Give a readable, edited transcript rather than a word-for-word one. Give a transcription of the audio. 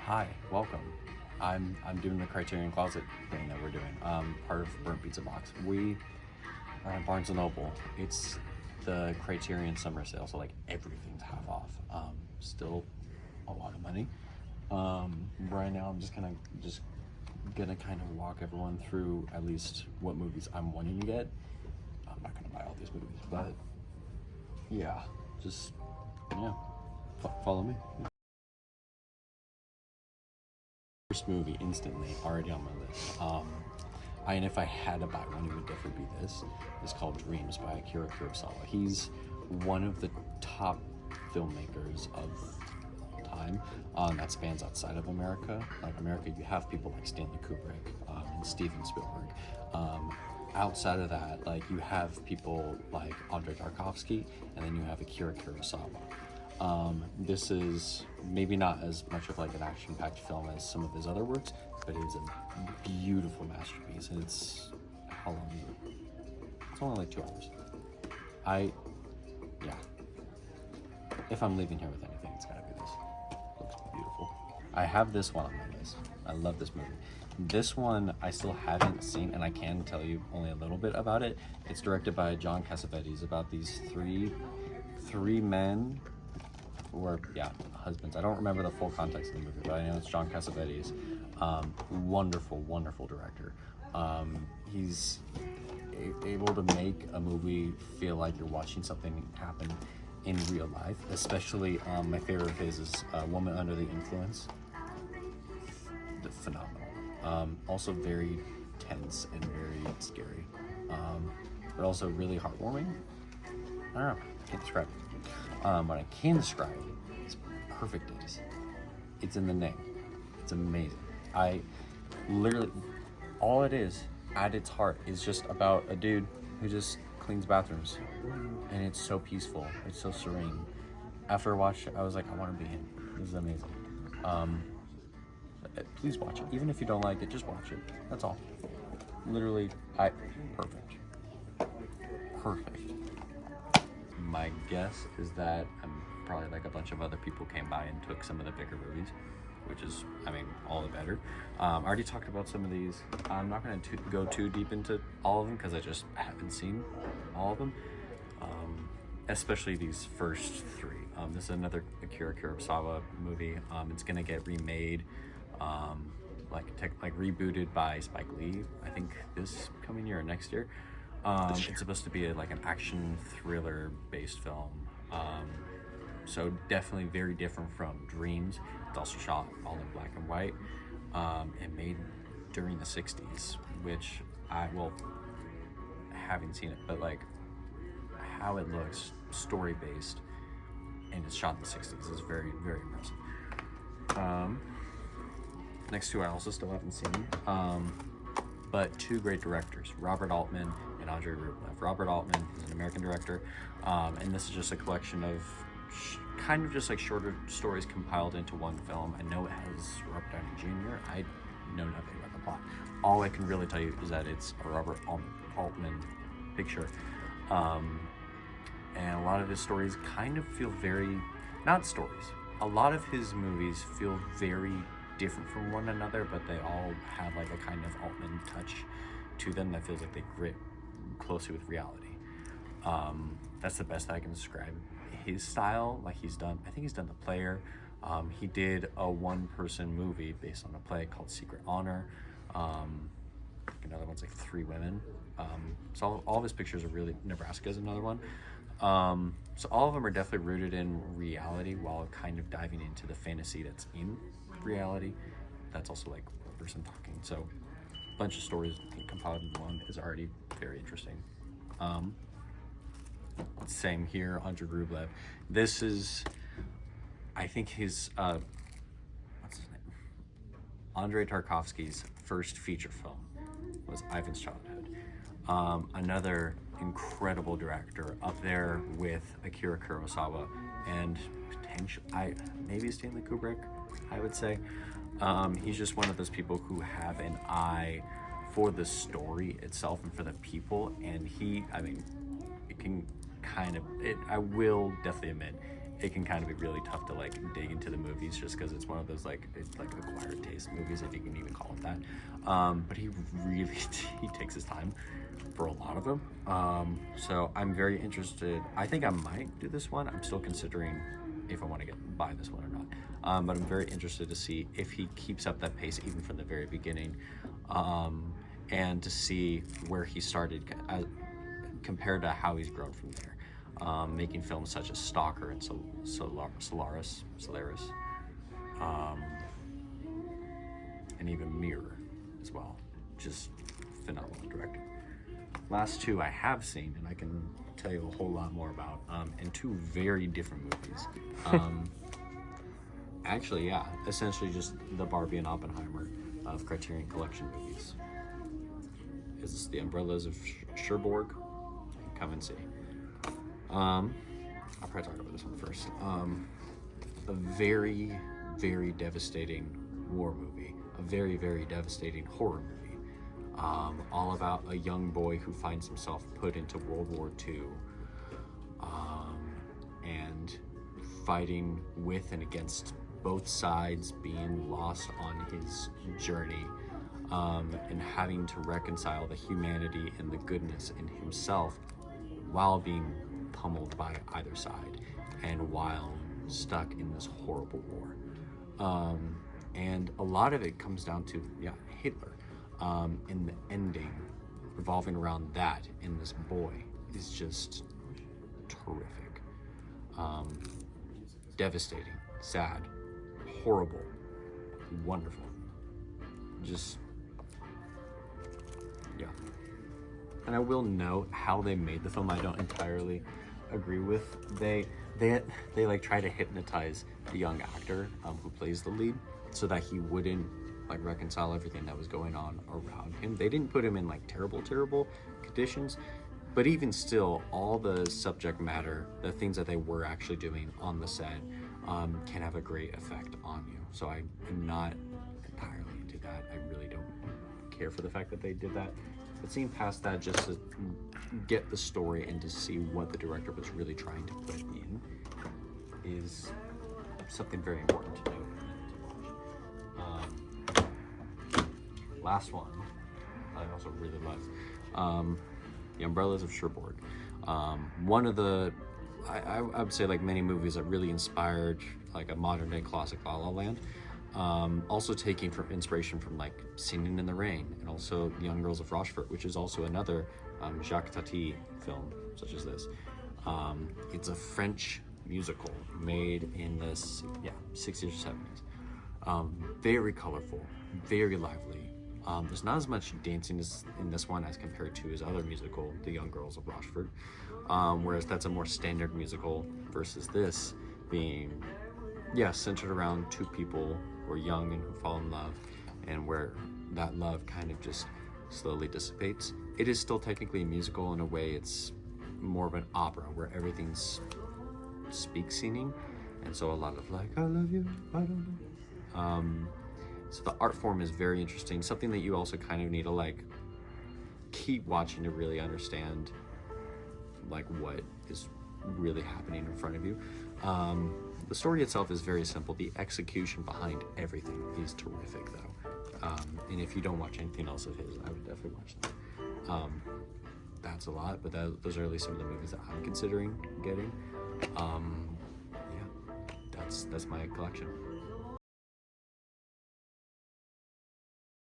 Hi, welcome. I'm doing the Criterion Closet thing that we're doing. Part of Burnt Pizza Box. We are at Barnes & Noble. It's the Criterion summer sale, so like everything's half off. Still a lot of money. Right now I'm just gonna kind of walk everyone through at least what movies I'm wanting to get. I'm not gonna buy all these movies, but yeah, follow me. First movie instantly already on my list. And if I had to buy one, it would definitely be this. It's called Dreams by Akira Kurosawa. He's one of the top filmmakers of time that spans outside of America. Like America, you have people like Stanley Kubrick and Steven Spielberg. Outside of that, like you have people like Andrei Tarkovsky, and then you have Akira Kurosawa. This is maybe not as much of like an action-packed film as some of his other works, but it is a beautiful masterpiece. And it's how long is it? It's only like 2 hours. Yeah. If I'm leaving here with anything, it's gotta be this. It looks beautiful. I have this one on my list. I love this movie. This one I still haven't seen, and I can tell you only a little bit about it. It's directed by John Cassavetes, about these three men who are husbands. I don't remember the full context of the movie, but I know it's John Cassavetes. Wonderful director. He's able to make a movie feel like you're watching something happen in real life. Especially my favorite of his is Woman Under the Influence. Phenomenal. Also very tense and very scary, but also really heartwarming. I don't know, can't describe it. What I can describe is Perfect Days. It's in the name. It's amazing. I literally, all it is at its heart is just about a dude who just cleans bathrooms, and it's so peaceful. It's so serene. After I watched it, I was like, I want to be him. This is amazing. Please watch it. Even if you don't like it, just watch it. That's all. Literally, perfect. My guess is that probably like a bunch of other people came by and took some of the bigger movies, which is, all the better. I already talked about some of these. I'm not going to go too deep into all of them because I just haven't seen all of them, especially these first three. This is another Akira Kurosawa movie. It's going to get remade, like rebooted by Spike Lee, I think this coming year or next year. It's supposed to be like an action thriller based film, so definitely very different from Dreams. It's also shot all in black and white, and made during the 60s, which haven't seen it, but like how it looks, story based, and it's shot in the 60s is very, very impressive. Next two I also still haven't seen, but two great directors, Robert Altman and Andrei Rublev. Robert Altman is an American director, and this is just a collection of kind of just like shorter stories compiled into one film. I know it has Robert Downey Jr. I know nothing about the plot. All I can really tell you is that it's a Robert Altman picture, and a lot of his stories kind of feel a lot of his movies feel very different from one another, but they all have like a kind of Altman touch to them that feels like they grit closely with reality. That's the best I can describe his style. Like I think he's done The Player. He did a one-person movie based on a play called Secret Honor. Another one's like Three Women. So all of his pictures are really, Nebraska is another one. So all of them are definitely rooted in reality while kind of diving into the fantasy that's in reality. That's also like one person talking. So a bunch of stories compiled in one is already very interesting. Same here, Andrei Rublev. This is, I think his, what's his name? Andrei Tarkovsky's first feature film was Ivan's Childhood. Another incredible director up there with Akira Kurosawa and maybe Stanley Kubrick, I would say. He's just one of those people who have an eye for the story itself and for the people, and I will definitely admit, it can kind of be really tough to like dig into the movies just because it's one of those like acquired taste movies, if you can even call it that. But he really he takes his time for a lot of them. So I'm very interested. I think I might do this one. I'm still considering if I want to buy this one or not. But I'm very interested to see if he keeps up that pace even from the very beginning, and to see where he started compared to how he's grown from there. Making films such as Stalker and Solaris, and even Mirror as well. Just phenomenal director. Last two I have seen, and I can tell you a whole lot more about, and two very different movies. Actually, yeah, essentially just the Barbie and Oppenheimer of Criterion Collection movies. Is The Umbrellas of Cherbourg. Come and see. I'll probably talk about this one first. A very, very devastating war movie. A very, very devastating horror movie. All about a young boy who finds himself put into World War II, and fighting with and against both sides, being lost on his journey, and having to reconcile the humanity and the goodness in himself while being pummeled by either side and while stuck in this horrible war. And a lot of it comes down to Hitler, and the ending revolving around that and this boy is just terrific. Devastating, sad, horrible, wonderful. Just and I will note how they made the film I don't entirely agree with. They like try to hypnotize the young actor who plays the lead so that he wouldn't like reconcile everything that was going on around him. They didn't put him in like terrible conditions, but even still, all the subject matter, the things that they were actually doing on the set, can have a great effect on you. So I am not entirely into that. I really don't care for the fact that they did that. But seeing past that, just to get the story and to see what the director was really trying to put in is something very important to do. Last one, I also really love, The Umbrellas of Cherbourg. One of the, I would say like many movies that really inspired like a modern day classic, La La Land. Also taking from inspiration from like Singing in the Rain, and also Young Girls of Rochefort, which is also another Jacques Tati film such as this. It's a French musical made in the 60s or 70s. Very colorful, very lively. There's not as much dancing in this one as compared to his other musical, The Young Girls of Rochefort, whereas that's a more standard musical versus this being centered around two people who are young and who fall in love, and where that love kind of just slowly dissipates. It is still technically a musical. In a way, it's more of an opera where everything's speak singing, and so a lot of like, I love you, I don't know. So the art form is very interesting, something that you also kind of need to like keep watching to really understand like what is really happening in front of you. The story itself is very simple. The execution behind everything is terrific, though. And if you don't watch anything else of his, I would definitely watch that. That's a lot, but those are at least some of the movies that I'm considering getting. That's my collection.